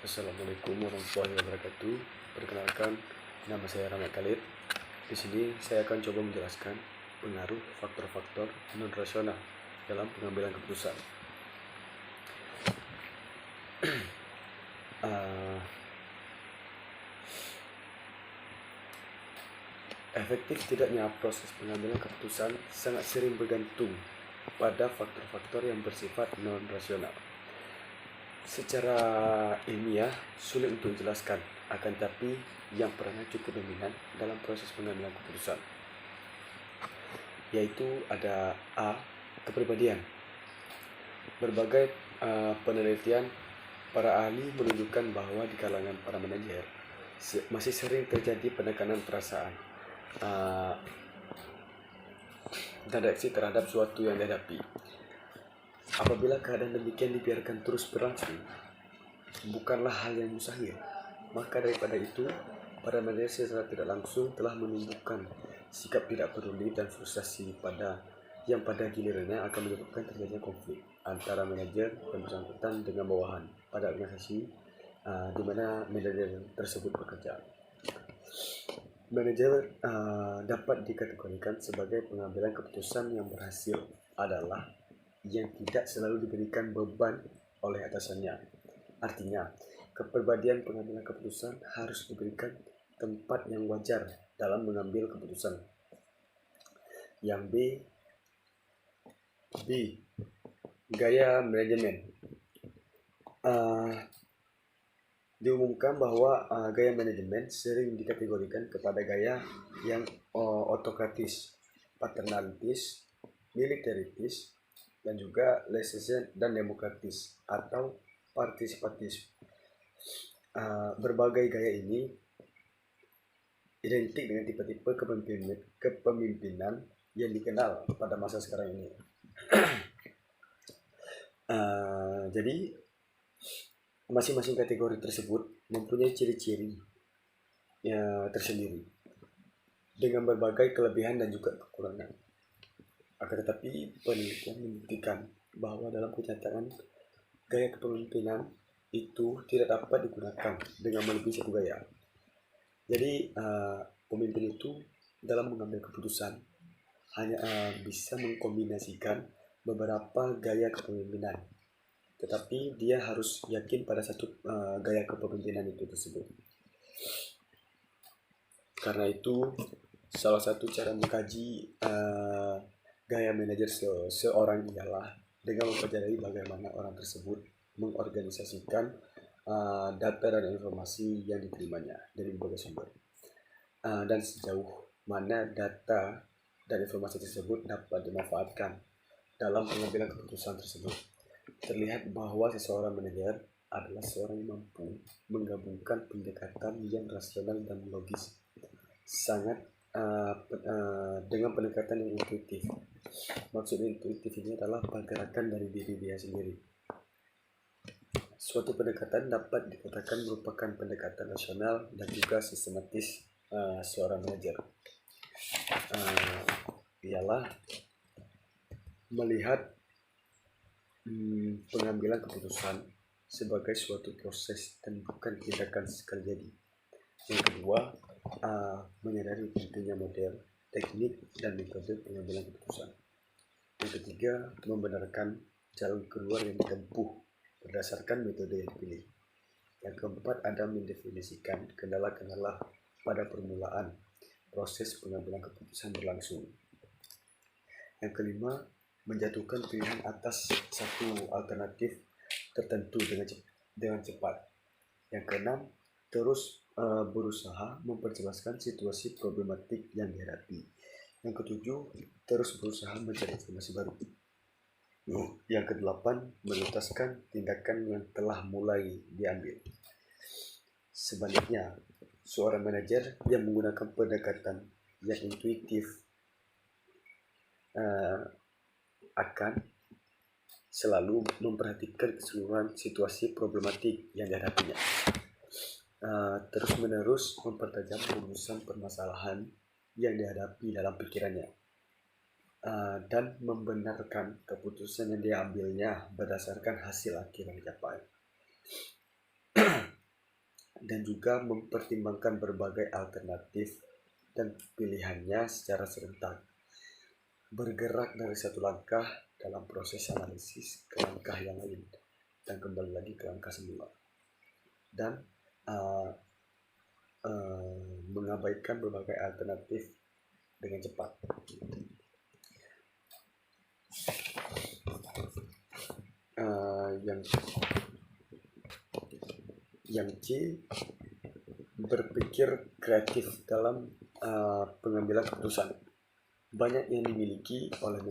Assalamualaikum warahmatullahi wabarakatuh. Perkenalkan, nama saya Rahmat Khalid. Di sini saya akan coba menjelaskan pengaruh faktor-faktor non-rasional dalam pengambilan keputusan. Efektif tidaknya proses pengambilan keputusan sangat sering bergantung pada faktor-faktor yang bersifat non-rasional. Secara ilmiah sulit untuk dijelaskan, akan tetapi yang peranan cukup dominan dalam proses pengambilan keputusan, yaitu ada A. Kepribadian. Berbagai penelitian para ahli menunjukkan bahwa di kalangan para manajer masih sering terjadi penekanan perasaan dan reaksi terhadap suatu yang dihadapi. Apabila keadaan demikian dibiarkan terus berlangsung, bukanlah hal yang mustahil. Maka daripada itu, para manajer secara tidak langsung telah menumbuhkan sikap tidak peduli dan frustasi yang pada gilirannya akan menyebabkan terjadinya konflik antara manajer yang bersangkutan dengan bawahan pada organisasi di mana manajer tersebut bekerja. Manajer dapat dikategorikan sebagai pengambilan keputusan yang berhasil adalah yang tidak selalu diberikan beban oleh atasannya. Artinya, kepribadian pengambilan keputusan harus diberikan tempat yang wajar dalam mengambil keputusan. Yang B. Gaya manajemen. Diumumkan bahwa gaya manajemen sering dikategorikan kepada gaya yang autokratis, paternalistis, militaritis, dan juga laissez-faire dan demokratis atau partisipatif. Berbagai gaya ini identik dengan tipe-tipe kepemimpinan yang dikenal pada masa sekarang ini. Jadi masing-masing kategori tersebut mempunyai ciri-ciri tersendiri dengan berbagai kelebihan dan juga kekurangan. Akan tetapi penelitian membuktikan bahwa dalam kenyataan gaya kepemimpinan itu tidak dapat digunakan dengan melebihi satu gaya. Jadi pemimpin itu dalam mengambil keputusan hanya bisa mengkombinasikan beberapa gaya kepemimpinan, tetapi dia harus yakin pada satu gaya kepemimpinan itu tersebut. Karena itu salah satu cara mengkaji gaya manajer seorang ialah dengan mempelajari bagaimana orang tersebut mengorganisasikan data dan informasi yang diterimanya dari berbagai sumber, dan sejauh mana data dan informasi tersebut dapat dimanfaatkan dalam pengambilan keputusan tersebut. Terlihat bahwa seseorang manajer adalah seorang yang mampu menggabungkan pendekatan yang rasional dan logis dengan pendekatan yang intuitif. Maksud intuitif ini adalah pergerakan dari diri dia sendiri. Suatu pendekatan dapat dikatakan merupakan pendekatan rasional dan juga sistematis seorang manajer. Ialah melihat pengambilan keputusan sebagai suatu proses dan bukan tindakan sekali jadi. Yang kedua, menyadari pentingnya model, teknik, dan metode pengambilan keputusan. Yang ketiga, membenarkan jalan keluar yang ditempuh berdasarkan metode yang dipilih. Yang keempat, ada mendefinisikan kendala-kendala pada permulaan proses pengambilan keputusan berlangsung. Yang kelima, menjatuhkan pilihan atas satu alternatif tertentu dengan cepat. Yang keenam, terus berusaha memperjelaskan situasi problematik yang dihadapi. Yang ketujuh, terus berusaha mencari informasi baru. Yang kedelapan, menuntaskan tindakan yang telah mulai diambil. Sebaliknya, seorang manajer yang menggunakan pendekatan yang intuitif akan selalu memperhatikan keseluruhan situasi problematik yang dihadapinya, terus-menerus mempertajam rumusan permasalahan yang dihadapi dalam pikirannya, dan membenarkan keputusan yang diambilnya berdasarkan hasil akhir yang dicapai. dan juga mempertimbangkan berbagai alternatif dan pilihannya secara serentak. Bergerak dari satu langkah dalam proses analisis ke langkah yang lain dan kembali lagi ke langkah semula. Dan mengabaikan berbagai alternatif dengan cepat. Yang C, berpikir kreatif dalam pengambilan keputusan. Banyak yang dimiliki oleh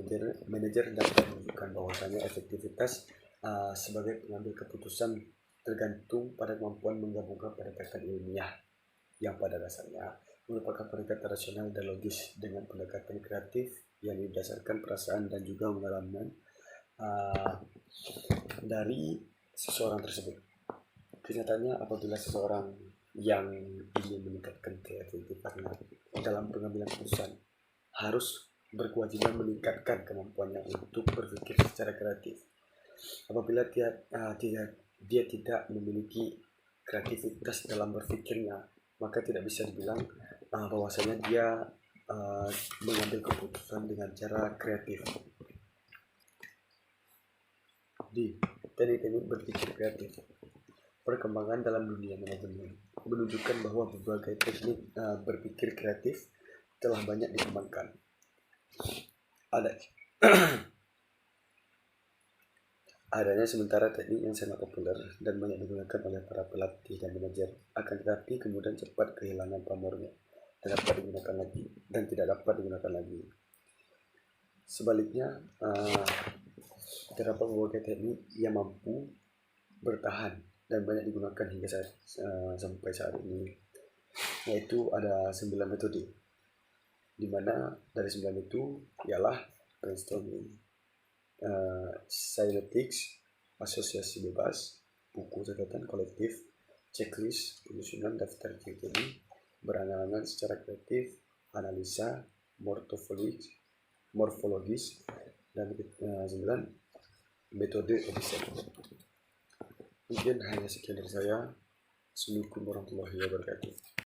manajer dapat menunjukkan bahwasanya efektivitas sebagai pengambil keputusan tergantung pada kemampuan menggabungkan pendekatan ilmiah yang pada dasarnya merupakan pendekatan rasional dan logis dengan pendekatan kreatif yang didasarkan perasaan dan juga pengalaman dari seseorang tersebut. Kenyataannya apabila seseorang yang ingin meningkatkan kreativitasnya dalam pengambilan keputusan harus berkewajiban meningkatkan kemampuannya untuk berpikir secara kreatif. Apabila dia tidak memiliki kreativitas dalam berpikirnya, maka tidak bisa dibilang bahwasanya dia mengambil keputusan dengan cara kreatif. Di teknik-teknik berpikir kreatif, perkembangan dalam dunia manajemen menunjukkan bahwa berbagai teknik berpikir kreatif telah banyak dikembangkan. Adanya sementara teknik yang sangat populer dan banyak digunakan oleh para pelatih dan manajer, akan tetapi kemudian cepat kehilangan pamornya dan tidak dapat digunakan lagi. Sebaliknya, terdapat berbagai teknik yang mampu bertahan dan banyak digunakan hingga sampai saat ini, yaitu ada 9 metode, di mana dari 9 itu ialah brainstorming, cymatics, asosiasi bebas, buku catatan kolektif, checklist, penyusunan daftar kriteria, berangan-angan secara kreatif, analisa, morfologis, dan 9 metode Edison. Mungkin hanya sekian dari saya. Assalamualaikum warahmatullahi wabarakatuh.